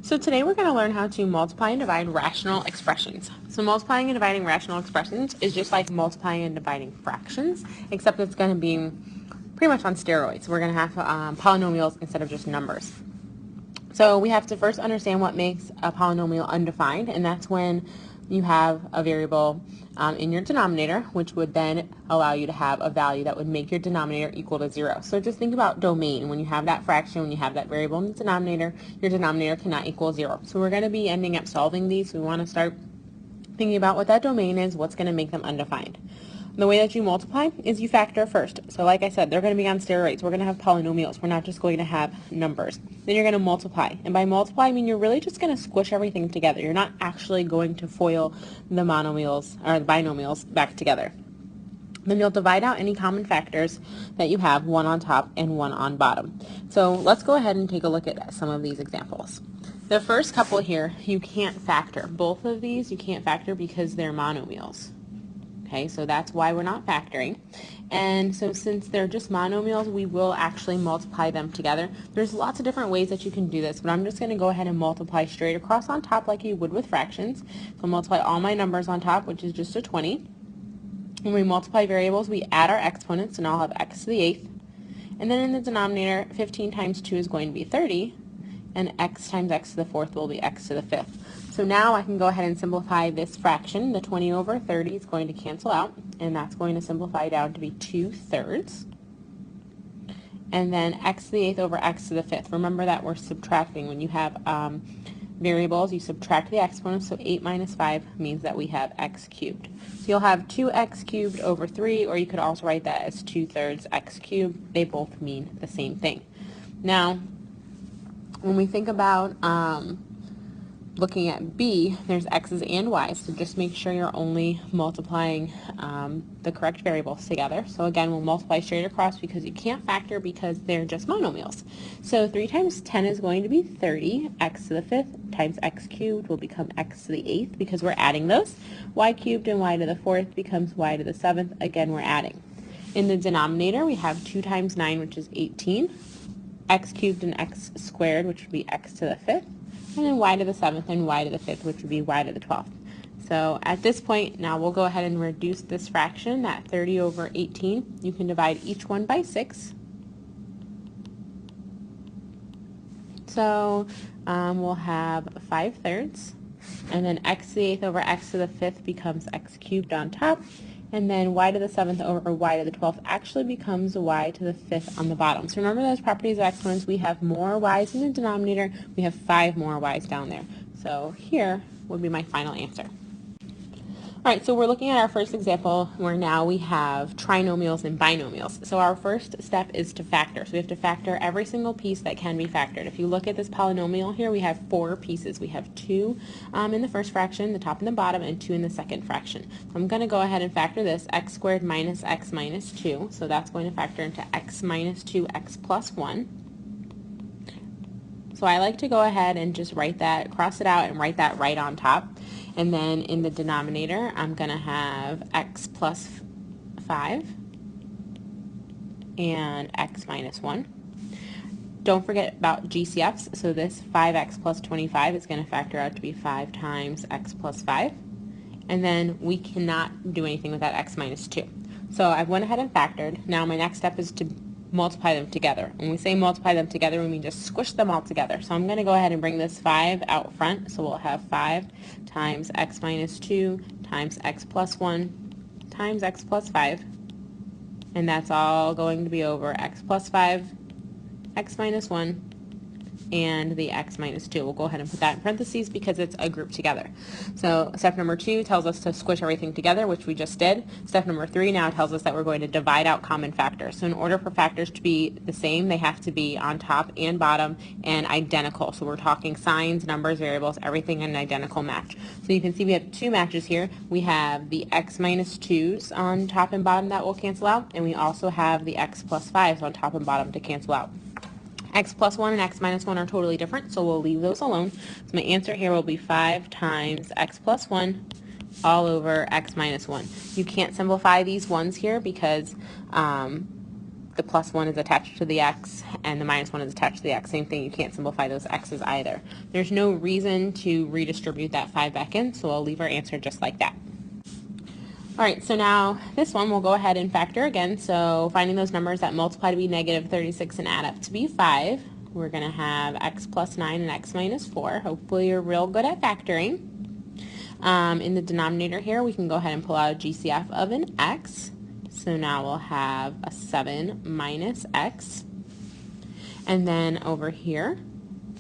So today we're going to learn how to multiply and divide rational expressions. So multiplying and dividing rational expressions is just like multiplying and dividing fractions, except it's going to be pretty much on steroids. We're going to have polynomials instead of just numbers. So we have to first understand what makes a polynomial undefined, and that's when you have a variable in your denominator, which would then allow you to have a value that would make your denominator equal to 0. So just think about domain. When you have that fraction, when you have that variable in the denominator, your denominator cannot equal 0. So we're going to be ending up solving these. So we want to start thinking about what that domain is, what's going to make them undefined. The way that you multiply is you factor first. So like I said, they're going to be on steroids. We're going to have polynomials. We're not just going to have numbers. Then you're going to multiply. And by multiply, I mean you're really just going to squish everything together. You're not actually going to FOIL the monomials or the binomials back together. Then you'll divide out any common factors that you have, one on top and one on bottom. So let's go ahead and take a look at some of these examples. The first couple here, you can't factor. Both of these you can't factor because they're monomials. Okay, so that's why we're not factoring. And so since they're just monomials, we will actually multiply them together. There's lots of different ways that you can do this, but I'm just going to go ahead and multiply straight across on top like you would with fractions. So multiply all my numbers on top, which is just a 20. When we multiply variables, we add our exponents, and I'll have x to the 8th. And then in the denominator, 15 times 2 is going to be 30, and x times x to the 4th will be x to the 5th. So now I can go ahead and simplify this fraction. The 20 over 30 is going to cancel out, and that's going to simplify down to be 2/3. And then x to the 8th over x to the 5th. Remember that we're subtracting. When you have variables, you subtract the exponents, so 8 minus 5 means that we have x cubed. So you'll have 2x cubed over 3, or you could also write that as 2/3 x cubed. They both mean the same thing. Now, when we think about looking at B, there's x's and y's, so just make sure you're only multiplying the correct variables together. So again, we'll multiply straight across because you can't factor because they're just monomials. So 3 times 10 is going to be 30. X to the 5th times x cubed will become x to the 8th because we're adding those. Y cubed and y to the 4th becomes y to the 7th. Again, we're adding. In the denominator, we have 2 times 9, which is 18. X cubed and x squared, which would be x to the 5th. And then y to the 7th and y to the 5th, which would be y to the 12th. So at this point, now we'll go ahead and reduce this fraction, that 30 over 18. You can divide each one by 6. So we'll have 5/3. And then x to the 8th over x to the 5th becomes x cubed on top. And then y to the 7th over y to the 12th actually becomes y to the 5th on the bottom. So remember those properties of exponents. We have more y's in the denominator. We have 5 more y's down there. So here would be my final answer. All right, so we're looking at our first example where now we have trinomials and binomials. So our first step is to factor. So we have to factor every single piece that can be factored. If you look at this polynomial here, we have 4 pieces. We have 2 in the first fraction, the top and the bottom, and 2 in the second fraction. So I'm going to go ahead and factor this, x squared minus x minus 2. So that's going to factor into x minus 2, x plus 1. So I like to go ahead and just write that, cross it out, and write that right on top. And then in the denominator, I'm going to have x plus 5 and x minus 1. Don't forget about GCFs. So this 5x plus 25 is going to factor out to be 5 times x plus 5. And then we cannot do anything with that x minus 2. So I went ahead and factored. Now my next step is to multiply them together. When we say multiply them together, we mean just squish them all together. So I'm going to go ahead and bring this 5 out front. So we'll have 5 times x minus 2 times x plus 1 times x plus 5. And that's all going to be over x plus 5, x minus 1, and the x minus 2. We'll go ahead and put that in parentheses because it's a group together. So step number 2 tells us to squish everything together, which we just did. Step number 3 now tells us that we're going to divide out common factors. So in order for factors to be the same, they have to be on top and bottom and identical. So we're talking signs, numbers, variables, everything in an identical match. So you can see we have 2 matches here. We have the x minus 2's on top and bottom that will cancel out, and we also have the x plus 5's on top and bottom to cancel out. X plus 1 and x minus 1 are totally different, so we'll leave those alone. So my answer here will be 5 times x plus 1 all over x minus 1. You can't simplify these ones here because the the plus 1 is attached to the x and the minus 1 is attached to the x. Same thing, you can't simplify those x's either. There's no reason to redistribute that 5 back in, so I'll leave our answer just like that. Alright, so now this one we'll go ahead and factor again. So finding those numbers that multiply to be negative 36 and add up to be 5. We're going to have x plus 9 and x minus 4. Hopefully you're real good at factoring. In the denominator here, we can go ahead and pull out a GCF of an x. So now we'll have a 7 minus x. And then over here,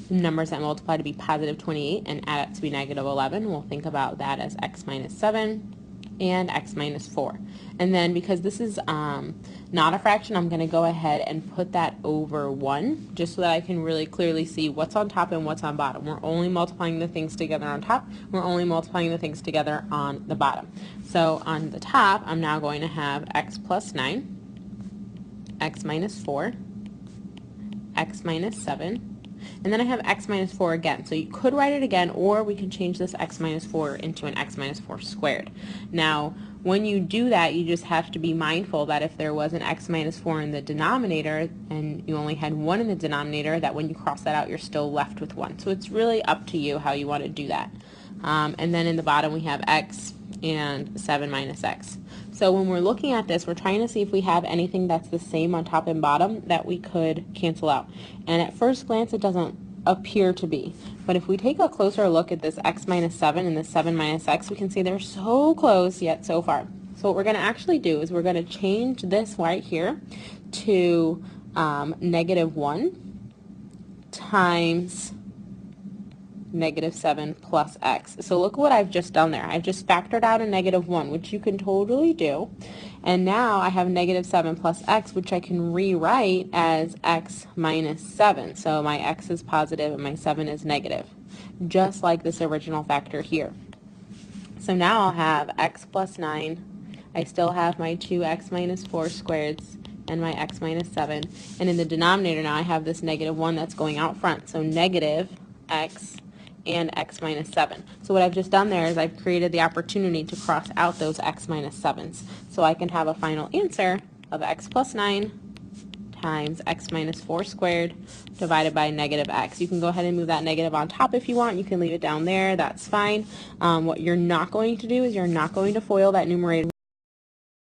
numbers that multiply to be positive 28 and add up to be negative 11, we'll think about that as x minus 7 and x minus 4. And then because this is not a fraction, I'm going to go ahead and put that over 1 just so that I can really clearly see what's on top and what's on bottom. We're only multiplying the things together on top. We're only multiplying the things together on the bottom. So on the top, I'm now going to have x plus 9, x minus 4, x minus 7, and then I have x minus 4 again. So you could write it again, or we can change this x minus 4 into an x minus 4 squared. Now, when you do that, you just have to be mindful that if there was an x minus 4 in the denominator and you only had 1 in the denominator, that when you cross that out, you're still left with 1. So it's really up to you how you want to do that. And then in the bottom, we have x and 7 minus x. So when we're looking at this, we're trying to see if we have anything that's the same on top and bottom that we could cancel out. And at first glance, it doesn't appear to be. But if we take a closer look at this x minus 7 and this 7 minus x, we can see they're so close yet so far. So what we're going to actually do is we're going to change this right here to negative 1 times negative 7 plus x. So look what I've just done there. I've just factored out a negative 1, which you can totally do. And now I have negative 7 plus x, which I can rewrite as x minus 7. So my x is positive and my 7 is negative, just like this original factor here. So now I'll have x plus 9. I still have my 2x minus 4 squareds and my x minus 7. And in the denominator now I have this negative 1 that's going out front. So negative x and x minus 7. So what I've just done there is I've created the opportunity to cross out those x minus 7s. So I can have a final answer of x plus 9 times x minus 4 squared divided by negative x. You can go ahead and move that negative on top if you want. You can leave it down there. That's fine. What you're not going to do is you're not going to FOIL that numerator.